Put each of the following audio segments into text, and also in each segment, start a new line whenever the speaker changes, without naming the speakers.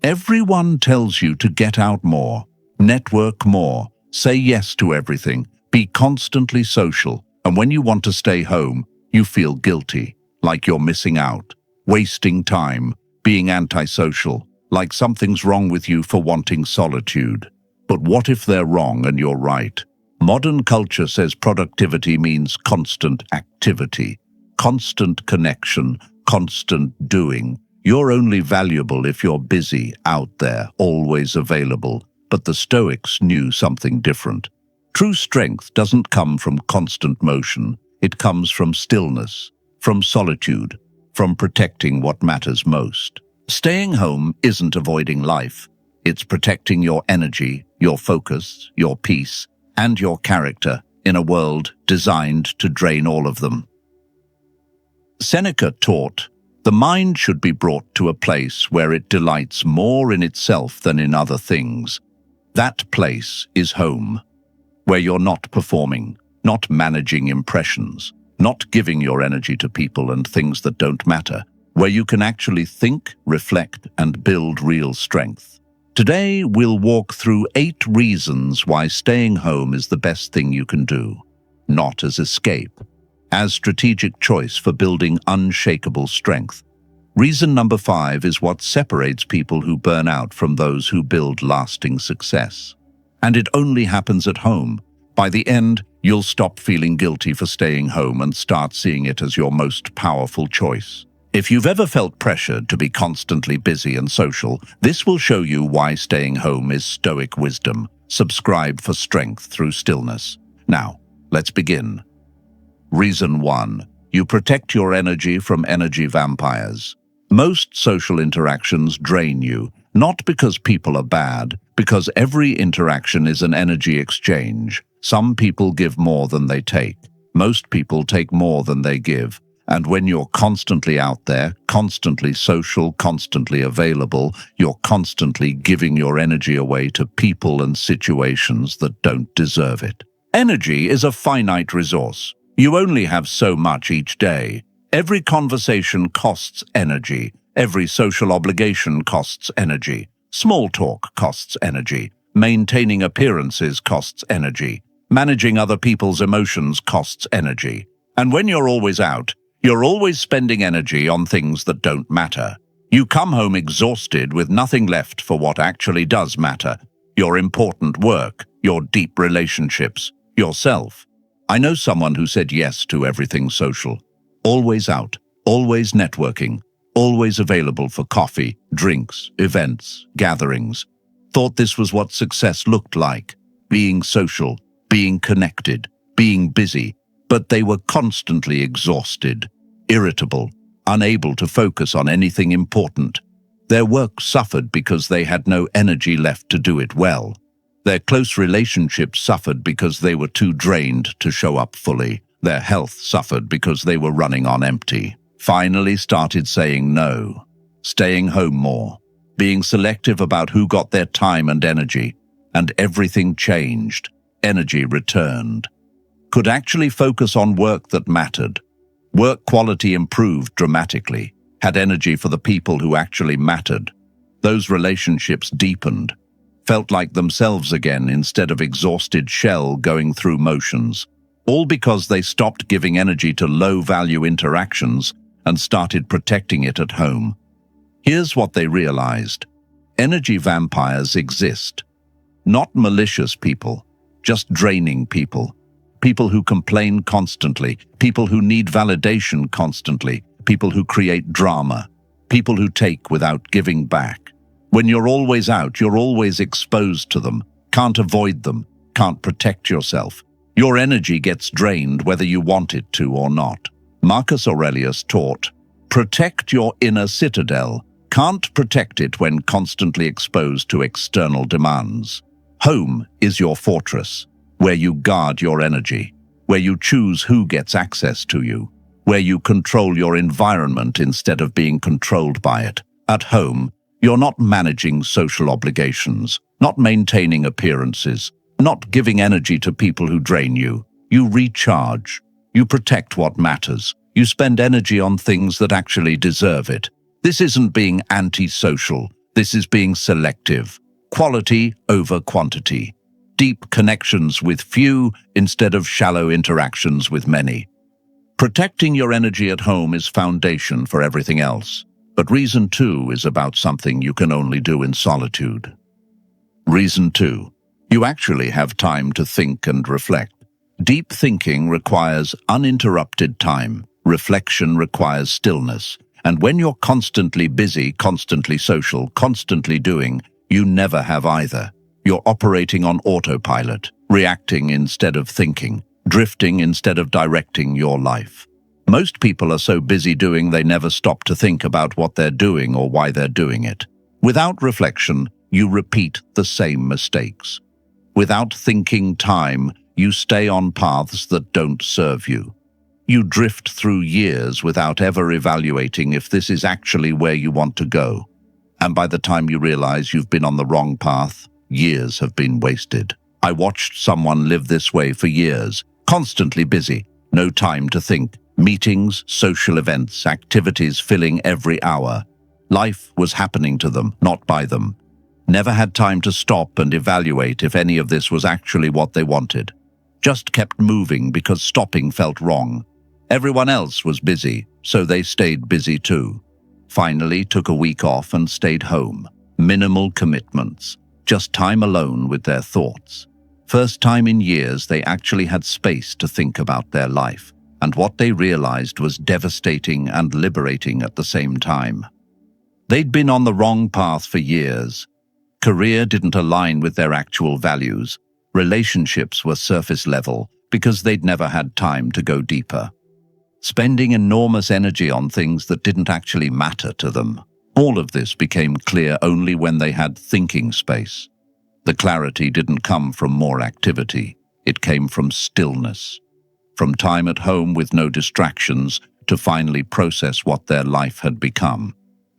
Everyone tells you to get out more, network more, say yes to everything, be constantly social, and when you want to stay home, you feel guilty, like you're missing out, wasting time, being antisocial, like something's wrong with you for wanting solitude. But what if they're wrong and you're right? Modern culture says productivity means constant activity, constant connection, constant doing. You're only valuable if you're busy, out there, always available. But the Stoics knew something different. True strength doesn't come from constant motion. It comes from stillness, from solitude, from protecting what matters most. Staying home isn't avoiding life. It's protecting your energy, your focus, your peace, and your character in a world designed to drain all of them. Seneca taught, the mind should be brought to a place where it delights more in itself than in other things. That place is home, where you're not performing, not managing impressions, not giving your energy to people and things that don't matter, where you can actually think, reflect, and build real strength. Today, we'll walk through 8 reasons why staying home is the best thing you can do, not as escape, as strategic choice for building unshakable strength. Reason number 5 is what separates people who burn out from those who build lasting success. And it only happens at home. By the end, you'll stop feeling guilty for staying home and start seeing it as your most powerful choice. If you've ever felt pressured to be constantly busy and social, this will show you why staying home is Stoic wisdom. Subscribe for strength through stillness. Now, let's begin. Reason 1. You protect your energy from energy vampires. Most social interactions drain you, not because people are bad, because every interaction is an energy exchange. Some people give more than they take. Most people take more than they give. And when you're constantly out there, constantly social, constantly available, you're constantly giving your energy away to people and situations that don't deserve it. Energy is a finite resource. You only have so much each day. Every conversation costs energy. Every social obligation costs energy. Small talk costs energy. Maintaining appearances costs energy. Managing other people's emotions costs energy. And when you're always out, you're always spending energy on things that don't matter. You come home exhausted with nothing left for what actually does matter. Your important work, your deep relationships, yourself. I know someone who said yes to everything social. Always out, always networking, always available for coffee, drinks, events, gatherings. Thought this was what success looked like. Being social, being connected, being busy. But they were constantly exhausted, irritable, unable to focus on anything important. Their work suffered because they had no energy left to do it well. Their close relationships suffered because they were too drained to show up fully. Their health suffered because they were running on empty. Finally started saying no, staying home more, being selective about who got their time and energy, and everything changed. Energy returned. Could actually focus on work that mattered. Work quality improved dramatically, had energy for the people who actually mattered. Those relationships deepened, felt like themselves again instead of exhausted shell going through motions, all because they stopped giving energy to low-value interactions and started protecting it at home. Here's what they realized. Energy vampires exist. Not malicious people, just draining people. People who complain constantly, people who need validation constantly, people who create drama, people who take without giving back. When you're always out, you're always exposed to them, can't avoid them, can't protect yourself. Your energy gets drained whether you want it to or not. Marcus Aurelius taught, protect your inner citadel, can't protect it when constantly exposed to external demands. Home is your fortress, where you guard your energy, where you choose who gets access to you, where you control your environment instead of being controlled by it. At home, you're not managing social obligations, not maintaining appearances, not giving energy to people who drain you. You recharge. You protect what matters. You spend energy on things that actually deserve it. This isn't being anti-social. This is being selective, quality over quantity, deep connections with few instead of shallow interactions with many. Protecting your energy at home is foundation for everything else. But reason 2 is about something you can only do in solitude. Reason 2. You actually have time to think and reflect. Deep thinking requires uninterrupted time. Reflection requires stillness. And when you're constantly busy, constantly social, constantly doing, you never have either. You're operating on autopilot, reacting instead of thinking, drifting instead of directing your life. Most people are so busy doing they never stop to think about what they're doing or why they're doing it. Without reflection, you repeat the same mistakes. Without thinking time, you stay on paths that don't serve you. You drift through years without ever evaluating if this is actually where you want to go. And by the time you realize you've been on the wrong path, years have been wasted. I watched someone live this way for years, constantly busy, no time to think. Meetings, social events, activities filling every hour. Life was happening to them, not by them. Never had time to stop and evaluate if any of this was actually what they wanted. Just kept moving because stopping felt wrong. Everyone else was busy, so they stayed busy too. Finally took a week off and stayed home. Minimal commitments, just time alone with their thoughts. First time in years they actually had space to think about their life. And what they realized was devastating and liberating at the same time. They'd been on the wrong path for years. Career didn't align with their actual values. Relationships were surface level because they'd never had time to go deeper. Spending enormous energy on things that didn't actually matter to them. All of this became clear only when they had thinking space. The clarity didn't come from more activity. It came from stillness. From time at home with no distractions to finally process what their life had become.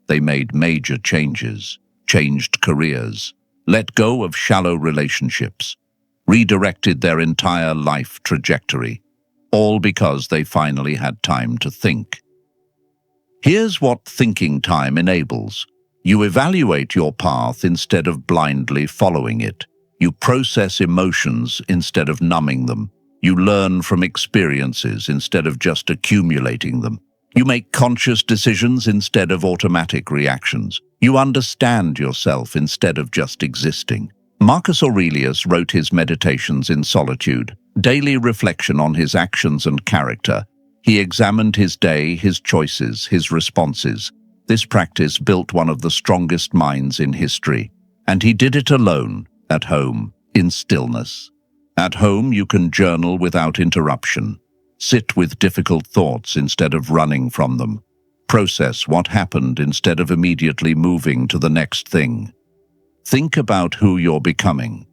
They made major changes, changed careers, let go of shallow relationships, redirected their entire life trajectory, all because they finally had time to think. Here's what thinking time enables. You evaluate your path instead of blindly following it. You process emotions instead of numbing them. You learn from experiences instead of just accumulating them. You make conscious decisions instead of automatic reactions. You understand yourself instead of just existing. Marcus Aurelius wrote his Meditations in Solitude, daily reflection on his actions and character. He examined his day, his choices, his responses. This practice built one of the strongest minds in history. And he did it alone, at home, in stillness. At home, you can journal without interruption, sit with difficult thoughts instead of running from them, process what happened instead of immediately moving to the next thing. Think about who you're becoming.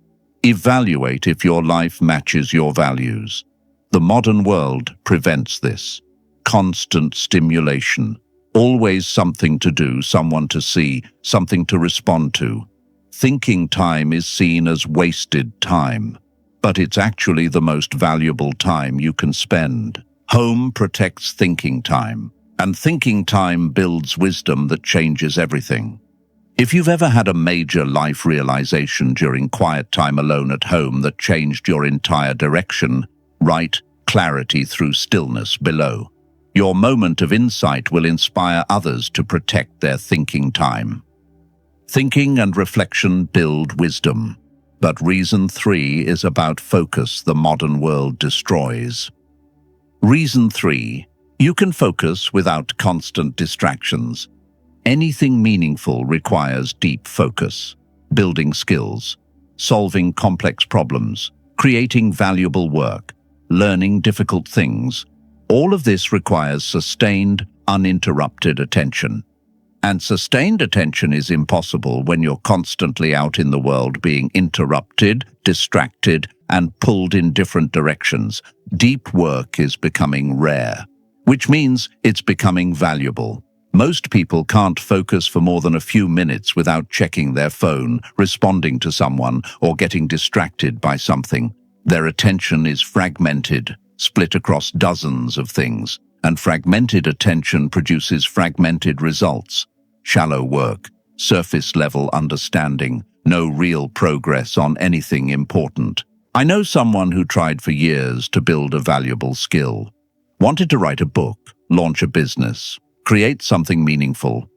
Evaluate if your life matches your values. The modern world prevents this. Constant stimulation, always something to do, someone to see, something to respond to. Thinking time is seen as wasted time. But it's actually the most valuable time you can spend. Home protects thinking time, and thinking time builds wisdom that changes everything. If you've ever had a major life realization during quiet time alone at home that changed your entire direction, write clarity through stillness below. Your moment of insight will inspire others to protect their thinking time. Thinking and reflection build wisdom. But reason 3 is about focus the modern world destroys. Reason 3. You can focus without constant distractions. Anything meaningful requires deep focus, building skills, solving complex problems, creating valuable work, learning difficult things. All of this requires sustained, uninterrupted attention. And sustained attention is impossible when you're constantly out in the world being interrupted, distracted, and pulled in different directions. Deep work is becoming rare, which means it's becoming valuable. Most people can't focus for more than a few minutes without checking their phone, responding to someone, or getting distracted by something. Their attention is fragmented, split across dozens of things. And fragmented attention produces fragmented results. Shallow work, surface-level understanding, no real progress on anything important. I know someone who tried for years to build a valuable skill, wanted to write a book, launch a business, create something meaningful,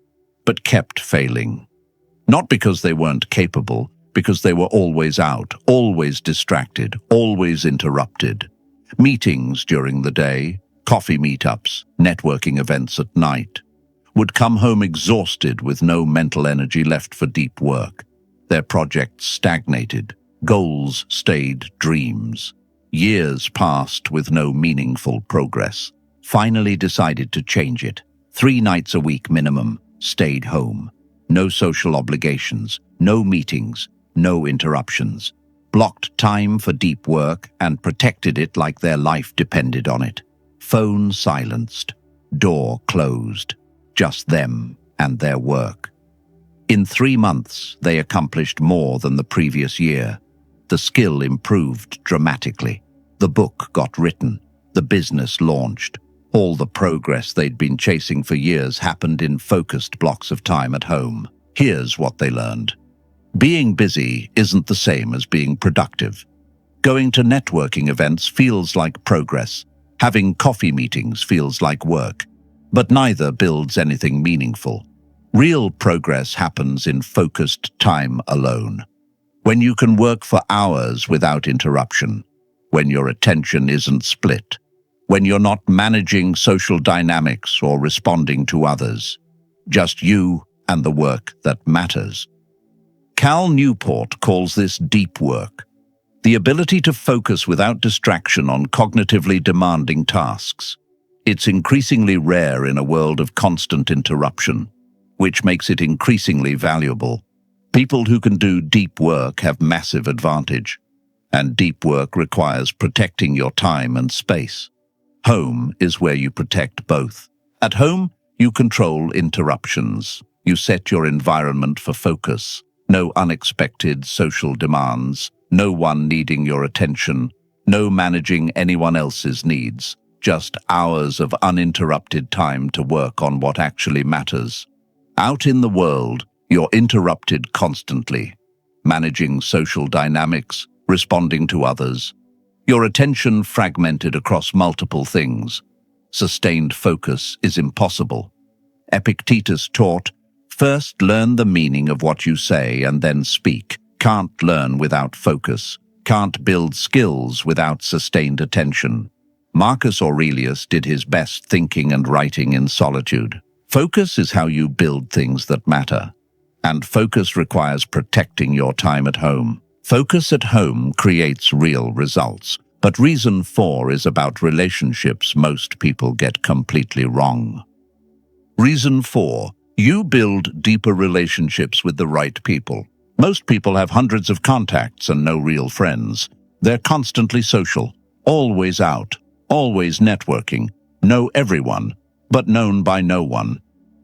but kept failing. Not because they weren't capable, because they were always out, always distracted, always interrupted. Meetings during the day, coffee meetups, networking events at night. Would come home exhausted with no mental energy left for deep work. Their projects stagnated, goals stayed dreams. Years passed with no meaningful progress. Finally decided to change it. 3 nights a week minimum, stayed home. No social obligations, no meetings, no interruptions. Blocked time for deep work and protected it like their life depended on it. Phone silenced, door closed. Just them and their work. In 3 months, they accomplished more than the previous year. The skill improved dramatically. The book got written. The business launched. All the progress they'd been chasing for years happened in focused blocks of time at home. Here's what they learned. Being busy isn't the same as being productive. Going to networking events feels like progress. Having coffee meetings feels like work. But neither builds anything meaningful. Real progress happens in focused time alone. When you can work for hours without interruption. When your attention isn't split. When you're not managing social dynamics or responding to others. Just you and the work that matters. Cal Newport calls this deep work. The ability to focus without distraction on cognitively demanding tasks. It's increasingly rare in a world of constant interruption, which makes it increasingly valuable. People who can do deep work have massive advantage, and deep work requires protecting your time and space. Home is where you protect both. At home, you control interruptions. You set your environment for focus. No unexpected social demands, no one needing your attention, no managing anyone else's needs. Just hours of uninterrupted time to work on what actually matters. Out in the world, you're interrupted constantly, managing social dynamics, responding to others. Your attention fragmented across multiple things. Sustained focus is impossible. Epictetus taught, first learn the meaning of what you say and then speak. Can't learn without focus. Can't build skills without sustained attention. Marcus Aurelius did his best thinking and writing in solitude. Focus is how you build things that matter. And focus requires protecting your time at home. Focus at home creates real results. But reason 4 is about relationships most people get completely wrong. Reason 4. You build deeper relationships with the right people. Most people have hundreds of contacts and no real friends. They're constantly social, always out. Always networking, know everyone, but known by no one.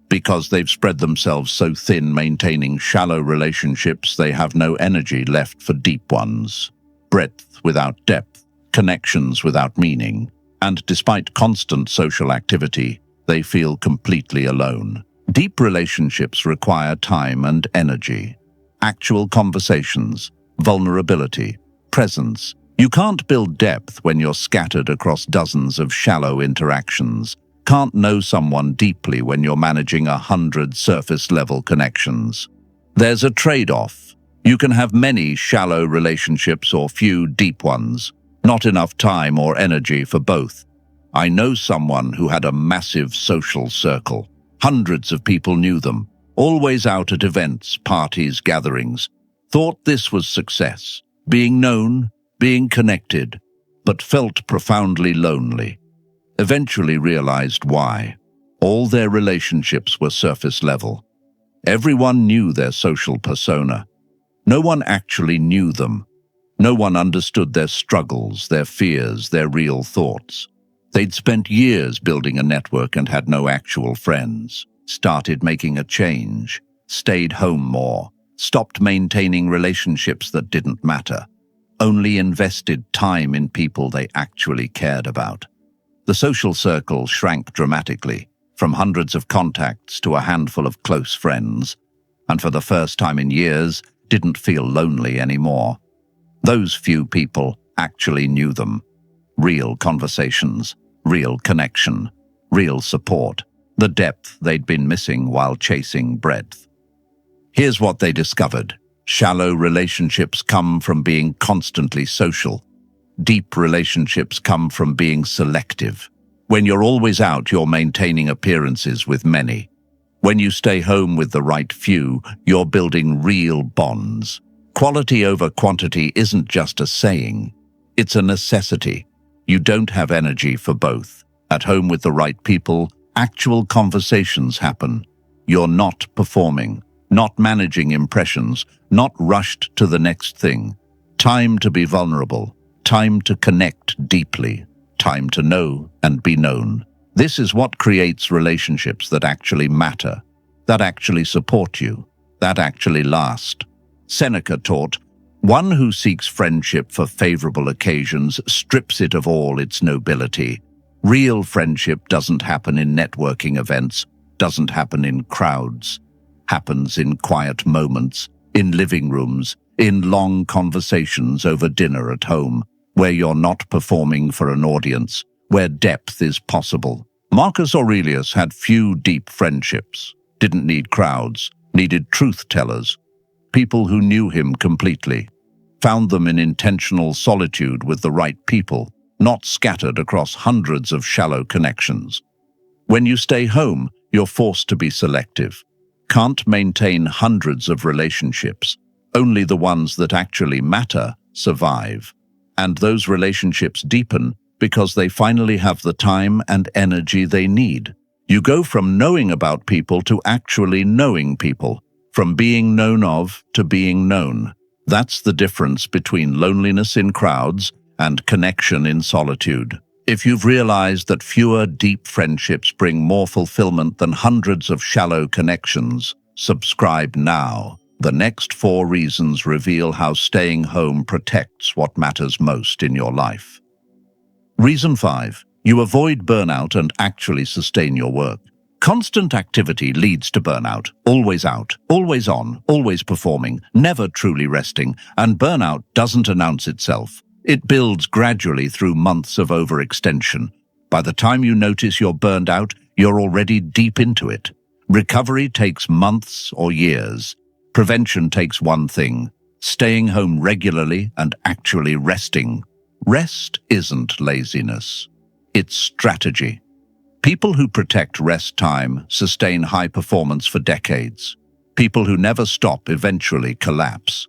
Because they've spread themselves so thin maintaining shallow relationships, they have no energy left for deep ones. Breadth without depth, connections without meaning. And despite constant social activity, they feel completely alone. Deep relationships require time and energy. Actual conversations, vulnerability, presence. You can't build depth when you're scattered across dozens of shallow interactions. Can't know someone deeply when you're managing 100 surface-level connections. There's a trade-off. You can have many shallow relationships or few deep ones. Not enough time or energy for both. I know someone who had a massive social circle. Hundreds of people knew them. Always out at events, parties, gatherings. Thought this was success. Being known, being connected, but felt profoundly lonely. Eventually realized why. All their relationships were surface level. Everyone knew their social persona. No one actually knew them. No one understood their struggles, their fears, their real thoughts. They'd spent years building a network and had no actual friends. Started making a change. Stayed home more. Stopped maintaining relationships that didn't matter. Only invested time in people they actually cared about. The social circle shrank dramatically, from hundreds of contacts to a handful of close friends. and for the first time in years, didn't feel lonely anymore. Those few people actually knew them. Real conversations, real connection, real support, the depth they'd been missing while chasing breadth. Here's what they discovered. Shallow relationships come from being constantly social. Deep relationships come from being selective. When you're always out, you're maintaining appearances with many. When you stay home with the right few, you're building real bonds. Quality over quantity isn't just a saying. It's a necessity. You don't have energy for both. At home with the right people, actual conversations happen. You're not performing, not managing impressions, not rushed to the next thing. Time to be vulnerable, time to connect deeply, time to know and be known. This is what creates relationships that actually matter, that actually support you, that actually last. Seneca taught, "One who seeks friendship for favorable occasions strips it of all its nobility." Real friendship doesn't happen in networking events, doesn't happen in crowds, happens in quiet moments, in living rooms, in long conversations over dinner at home, where you're not performing for an audience, where depth is possible. Marcus Aurelius had few deep friendships, didn't need crowds, needed truth-tellers, people who knew him completely, found them in intentional solitude with the right people, not scattered across hundreds of shallow connections. When you stay home, you're forced to be selective. Can't maintain hundreds of relationships. Only the ones that actually matter survive. And those relationships deepen because they finally have the time and energy they need. You go from knowing about people to actually knowing people, from being known of to being known. That's the difference between loneliness in crowds and connection in solitude. If you've realized that fewer deep friendships bring more fulfillment than hundreds of shallow connections, subscribe now. The next 4 reasons reveal how staying home protects what matters most in your life. Reason 5. You avoid burnout and actually sustain your work. Constant activity leads to burnout. Always out, always on, always performing, never truly resting, and burnout doesn't announce itself. It builds gradually through months of overextension. By the time you notice you're burned out, you're already deep into it. Recovery takes months or years. Prevention takes one thing: staying home regularly and actually resting. Rest isn't laziness. It's strategy. People who protect rest time sustain high performance for decades. People who never stop eventually collapse.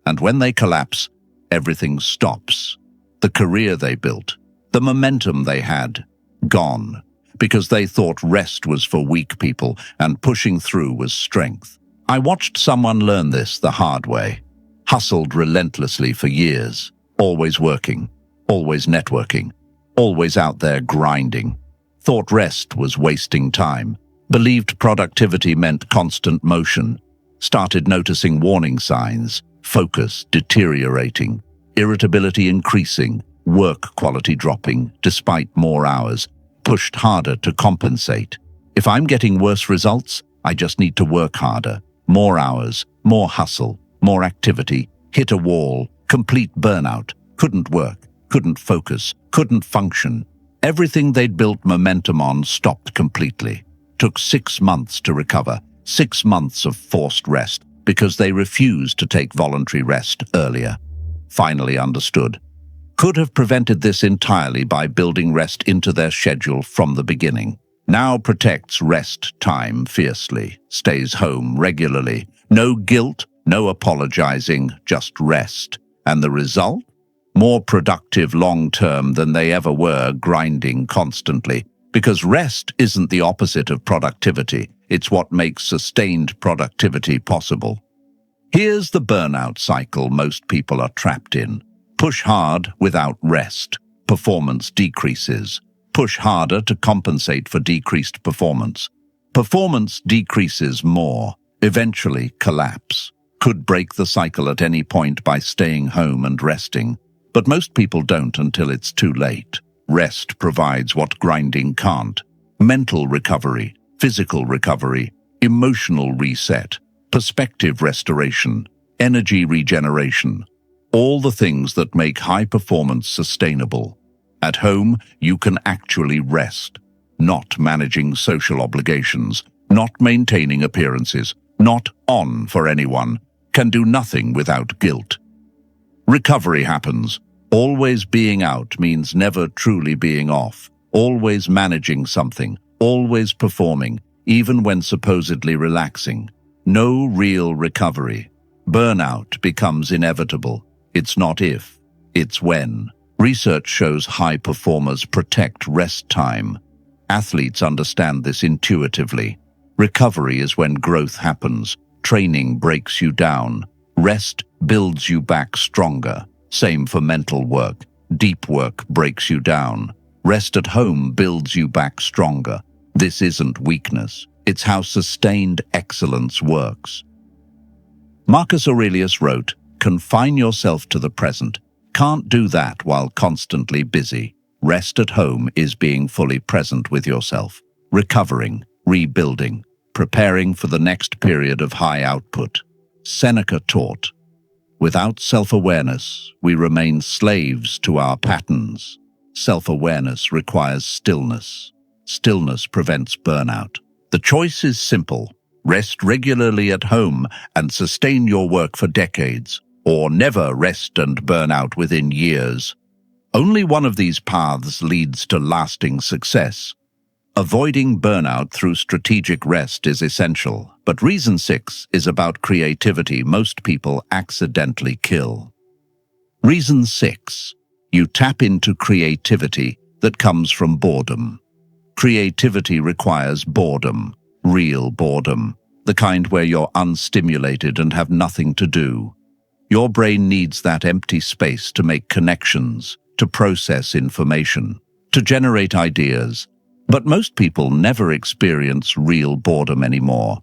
And when they collapse, everything stops. The career they built, the momentum they had, gone. Because they thought rest was for weak people and pushing through was strength. I watched someone learn this the hard way. Hustled relentlessly for years, always working, always networking, always out there grinding. Thought rest was wasting time. Believed productivity meant constant motion. Started noticing warning signs: focus deteriorating, irritability increasing, work quality dropping despite more hours. Pushed harder to compensate. If I'm getting worse results, I just need to work harder. More hours, more hustle, more activity. Hit a wall, complete burnout. Couldn't work, couldn't focus, couldn't function. Everything they'd built momentum on stopped completely. Took 6 months to recover, 6 months of forced rest, because they refused to take voluntary rest earlier. Finally understood. Could have prevented this entirely by building rest into their schedule from the beginning. Now protects rest time fiercely, stays home regularly. No guilt, no apologizing, just rest. And the result? More productive long-term than they ever were grinding constantly. Because rest isn't the opposite of productivity. It's what makes sustained productivity possible. Here's the burnout cycle most people are trapped in. Push hard without rest. Performance decreases. Push harder to compensate for decreased performance. Performance decreases more. Eventually collapse. Could break the cycle at any point by staying home and resting. But most people don't until it's too late. Rest provides what grinding can't. Mental recovery, physical recovery, emotional reset. perspective restoration, energy regeneration, all the things that make high performance sustainable. At home, you can actually rest, not managing social obligations, not maintaining appearances, not on for anyone, can do nothing without guilt. Recovery happens. Always being out means never truly being off, always managing something, always performing, even when supposedly relaxing. No real recovery. Burnout becomes inevitable. It's not if, it's when. Research shows high performers protect rest time. Athletes understand this intuitively. Recovery is when growth happens. Training breaks you down. Rest builds you back stronger. Same for mental work. Deep work breaks you down. Rest at home builds you back stronger. This isn't weakness. It's how sustained excellence works. Marcus Aurelius wrote, "Confine yourself to the present. Can't do that while constantly busy. Rest at home is being fully present with yourself, recovering, rebuilding, preparing for the next period of high output." Seneca taught, "Without self-awareness, we remain slaves to our patterns. Self-awareness requires stillness. Stillness prevents burnout." The choice is simple. Rest regularly at home and sustain your work for decades, or never rest and burn out within years. Only one of these paths leads to lasting success. Avoiding burnout through strategic rest is essential, but reason 6 is about creativity most people accidentally kill. Reason 6. You tap into creativity that comes from boredom. Creativity requires boredom, real boredom, the kind where you're unstimulated and have nothing to do. Your brain needs that empty space to make connections, to process information, to generate ideas. But most people never experience real boredom anymore.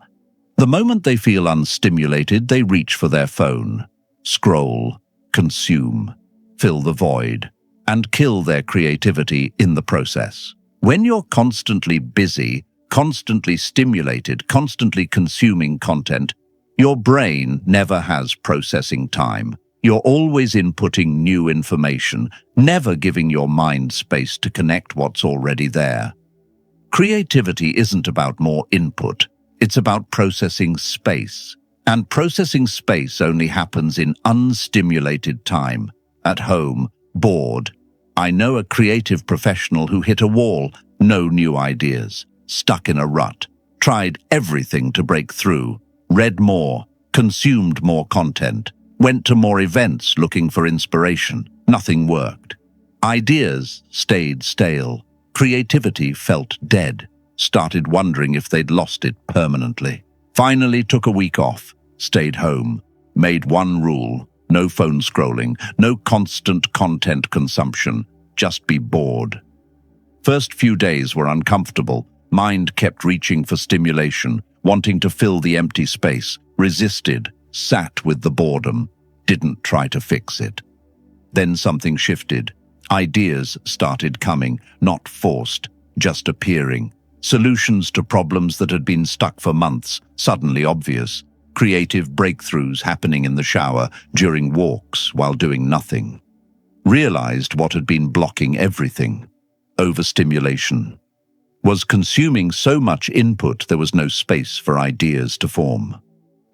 The moment they feel unstimulated, they reach for their phone, scroll, consume, fill the void, and kill their creativity in the process. When you're constantly busy, constantly stimulated, constantly consuming content, your brain never has processing time. You're always inputting new information, never giving your mind space to connect what's already there. Creativity isn't about more input, it's about processing space. And processing space only happens in unstimulated time, at home, bored. I know a creative professional who hit a wall, no new ideas, stuck in a rut, tried everything to break through, read more, consumed more content, went to more events looking for inspiration. Nothing worked. Ideas stayed stale. Creativity felt dead. Started wondering if they'd lost it permanently. Finally took a week off, stayed home, made one rule: no phone scrolling, no constant content consumption, just be bored. First few days were uncomfortable. Mind kept reaching for stimulation, wanting to fill the empty space, resisted, sat with the boredom, didn't try to fix it. Then something shifted. Ideas started coming, not forced, just appearing. Solutions to problems that had been stuck for months, suddenly obvious. Creative breakthroughs happening in the shower, during walks, while doing nothing. Realized what had been blocking everything. Overstimulation. Was consuming so much input there was no space for ideas to form.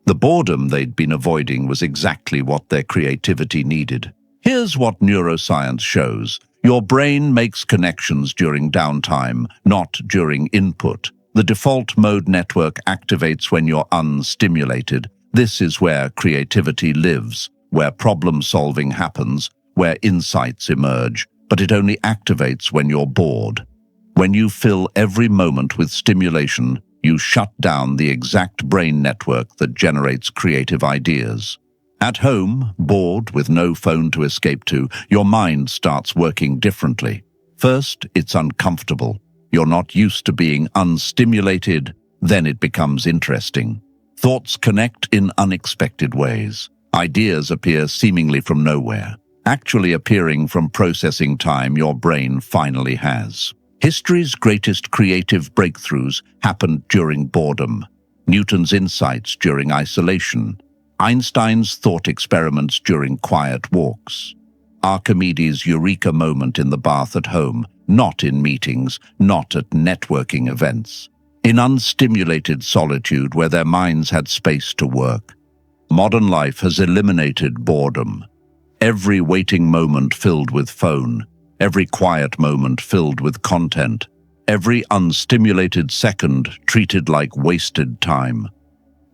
The boredom they'd been avoiding was exactly what their creativity needed. Here's what neuroscience shows. Your brain makes connections during downtime, not during input. The default mode network activates when you're unstimulated. This is where creativity lives, where problem-solving happens, where insights emerge, but it only activates when you're bored. When you fill every moment with stimulation, you shut down the exact brain network that generates creative ideas. At home, bored, with no phone to escape to, your mind starts working differently. First, it's uncomfortable. You're not used to being unstimulated. Then it becomes interesting. Thoughts connect in unexpected ways. Ideas appear seemingly from nowhere, actually appearing from processing time your brain finally has. History's greatest creative breakthroughs happened during boredom. Newton's insights during isolation, Einstein's thought experiments during quiet walks, Archimedes' eureka moment in the bath at home, not in meetings, not at networking events, in unstimulated solitude where their minds had space to work. Modern life has eliminated boredom. Every waiting moment filled with phone, every quiet moment filled with content, every unstimulated second treated like wasted time.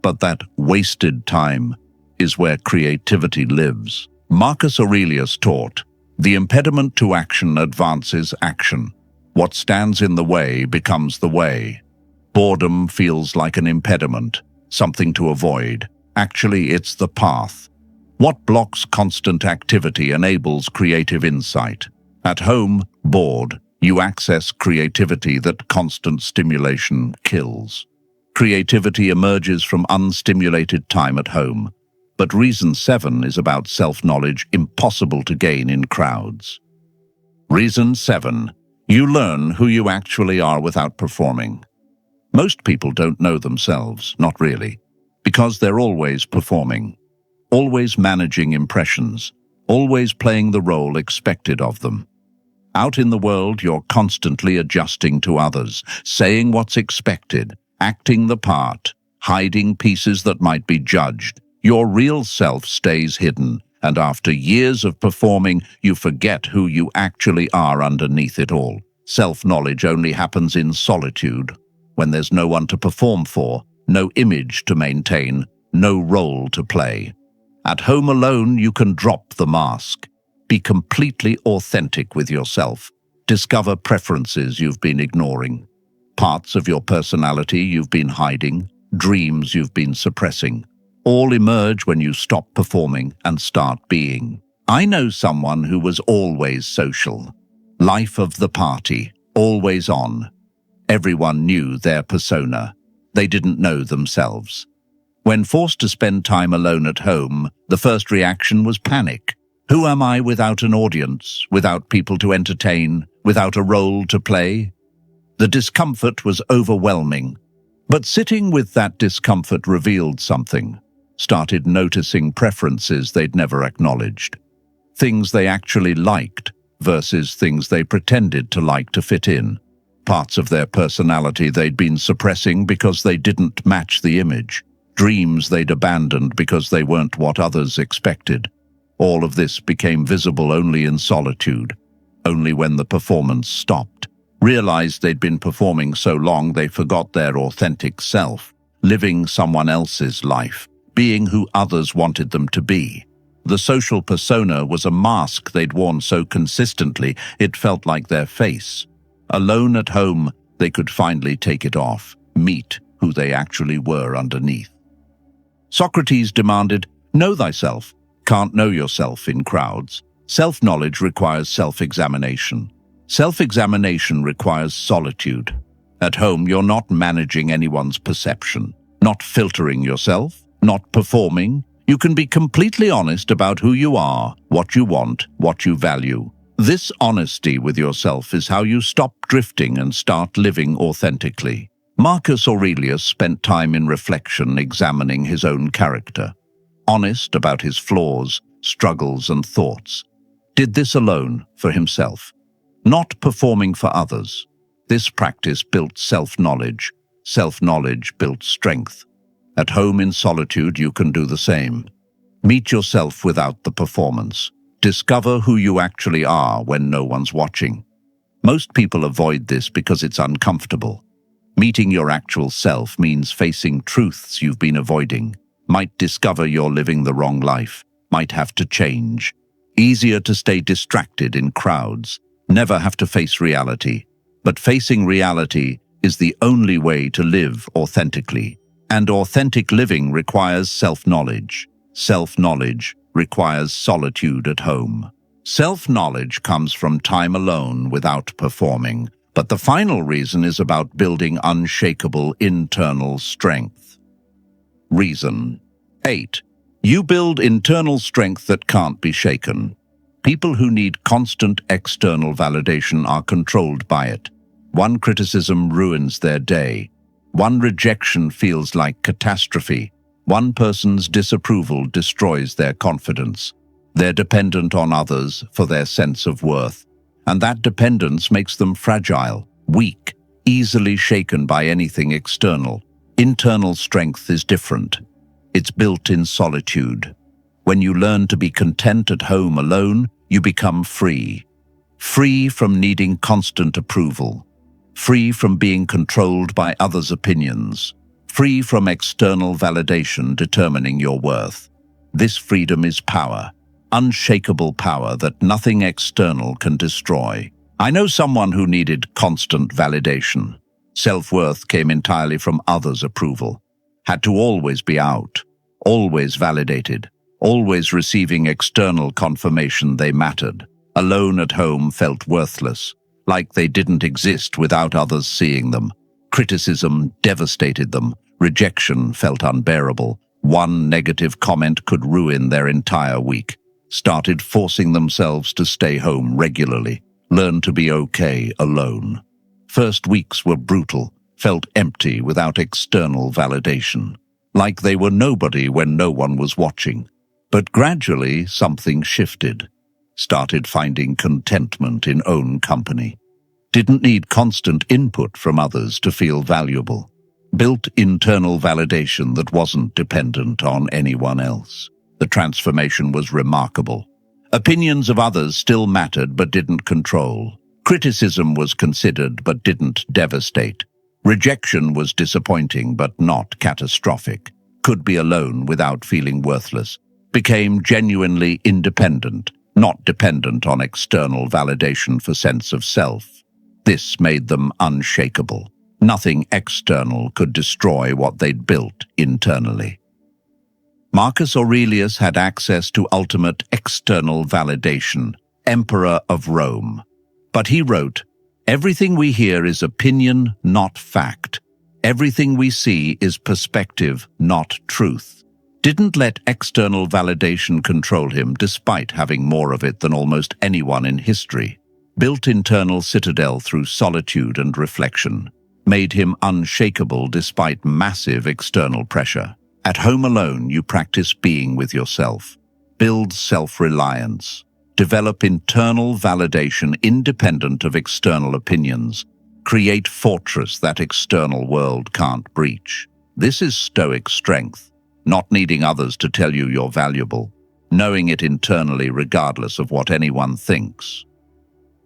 But that wasted time is where creativity lives. Marcus Aurelius taught, "The impediment to action advances action. What stands in the way becomes the way." Boredom feels like an impediment, something to avoid. Actually, it's the path. What blocks constant activity enables creative insight. At home, bored, you access creativity that constant stimulation kills. Creativity emerges from unstimulated time at home. But reason 7 is about self-knowledge impossible to gain in crowds. Reason 7. You learn who you actually are without performing. Most people don't know themselves, not really, because they're always performing, always managing impressions, always playing the role expected of them. Out in the world, you're constantly adjusting to others, saying what's expected, acting the part, hiding pieces that might be judged. Your real self stays hidden, and after years of performing, you forget who you actually are underneath it all. Self-knowledge only happens in solitude, when there's no one to perform for, no image to maintain, no role to play. At home alone, you can drop the mask. Be completely authentic with yourself. Discover preferences you've been ignoring, parts of your personality you've been hiding, dreams you've been suppressing. All emerge when you stop performing and start being. I know someone who was always social. Life of the party, always on. Everyone knew their persona. They didn't know themselves. When forced to spend time alone at home, the first reaction was panic. Who am I without an audience, without people to entertain, without a role to play? The discomfort was overwhelming. But sitting with that discomfort revealed something. Started noticing preferences they'd never acknowledged. Things they actually liked versus things they pretended to like to fit in. Parts of their personality they'd been suppressing because they didn't match the image. Dreams they'd abandoned because they weren't what others expected. All of this became visible only in solitude, only when the performance stopped. Realized they'd been performing so long they forgot their authentic self, living someone else's life, being who others wanted them to be. The social persona was a mask they'd worn so consistently it felt like their face. Alone at home, they could finally take it off, meet who they actually were underneath. Socrates demanded, "Know thyself." Can't know yourself in crowds. Self-knowledge requires self-examination. Self-examination requires solitude. At home, you're not managing anyone's perception, not filtering yourself, not performing. You can be completely honest about who you are, what you want, what you value. This honesty with yourself is how you stop drifting and start living authentically. Marcus Aurelius spent time in reflection, examining his own character. Honest about his flaws, struggles, and thoughts. Did this alone for himself, not performing for others. This practice built self-knowledge. Self-knowledge built strength. At home in solitude, you can do the same. Meet yourself without the performance. Discover who you actually are when no one's watching. Most people avoid this because it's uncomfortable. Meeting your actual self means facing truths you've been avoiding. Might discover you're living the wrong life, might have to change. Easier to stay distracted in crowds, never have to face reality. But facing reality is the only way to live authentically. And authentic living requires self-knowledge. Self-knowledge requires solitude at home. Self-knowledge comes from time alone without performing. But the final reason is about building unshakable internal strength. Reason 8. You build internal strength that can't be shaken. People who need constant external validation are controlled by it. One criticism ruins their day. One rejection feels like catastrophe. One person's disapproval destroys their confidence. They're dependent on others for their sense of worth, and that dependence makes them fragile, weak, easily shaken by anything external. Internal strength is different. It's built in solitude. When you learn to be content at home alone, you become free. Free from needing constant approval. Free from being controlled by others' opinions. Free from external validation determining your worth. This freedom is power. Unshakable power that nothing external can destroy. I know someone who needed constant validation. Self-worth came entirely from others' approval. Had to always be out, always validated, always receiving external confirmation they mattered. Alone at home felt worthless, like they didn't exist without others seeing them. Criticism devastated them. Rejection felt unbearable. One negative comment could ruin their entire week. Started forcing themselves to stay home regularly. Learn to be okay alone. First weeks were brutal, felt empty without external validation. Like they were nobody when no one was watching. But gradually something shifted. Started finding contentment in own company. Didn't need constant input from others to feel valuable. Built internal validation that wasn't dependent on anyone else. The transformation was remarkable. Opinions of others still mattered but didn't control. Criticism was considered but didn't devastate. Rejection was disappointing but not catastrophic. Could be alone without feeling worthless. Became genuinely independent, not dependent on external validation for sense of self. This made them unshakable. Nothing external could destroy what they'd built internally. Marcus Aurelius had access to ultimate external validation, Emperor of Rome. But he wrote, "Everything we hear is opinion, not fact. Everything we see is perspective, not truth." Didn't let external validation control him despite having more of it than almost anyone in history. Built internal citadel through solitude and reflection. Made him unshakable despite massive external pressure. At home alone, you practice being with yourself. Build self-reliance. Develop internal validation independent of external opinions. Create fortress that external world can't breach. This is Stoic strength. Not needing others to tell you you're valuable. Knowing it internally regardless of what anyone thinks.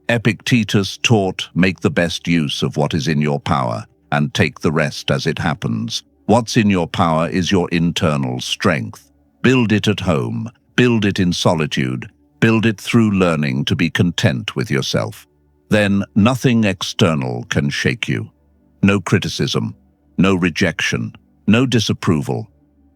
Epictetus taught, make the best use of what is in your power and take the rest as it happens. What's in your power is your internal strength. Build it at home. Build it in solitude. Build it through learning to be content with yourself. Then nothing external can shake you. No criticism, no rejection, no disapproval.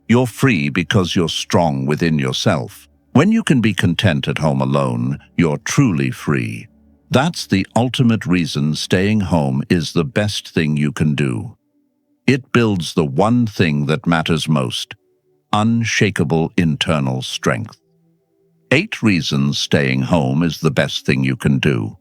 You're free because you're strong within yourself. When you can be content at home alone, you're truly free. That's the ultimate reason staying home is the best thing you can do. It builds the one thing that matters most, unshakable internal strength. 8 reasons staying home is the best thing you can do.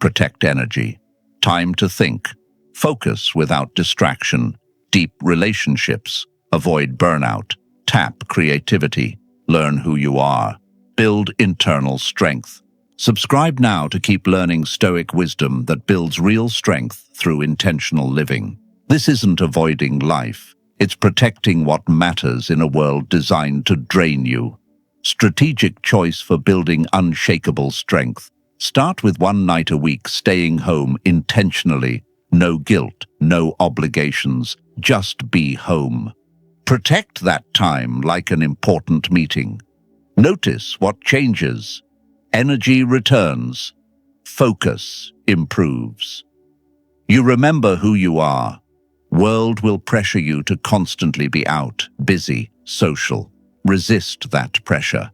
Protect energy, time to think, focus without distraction, deep relationships, avoid burnout, tap creativity, learn who you are, build internal strength. Subscribe now to keep learning Stoic wisdom that builds real strength through intentional living. This isn't avoiding life, it's protecting what matters in a world designed to drain you. Strategic choice for building unshakable strength. Start with 1 night a week staying home intentionally. No guilt, no obligations, just be home. Protect that time like an important meeting. Notice what changes. Energy returns. Focus improves. You remember who you are. World will pressure you to constantly be out, busy, social. Resist that pressure.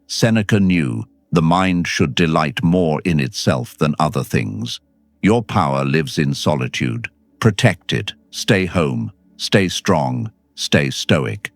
Seneca knew the mind should delight more in itself than other things. Your power lives in solitude. Protect it. Stay home. Stay strong. Stay stoic.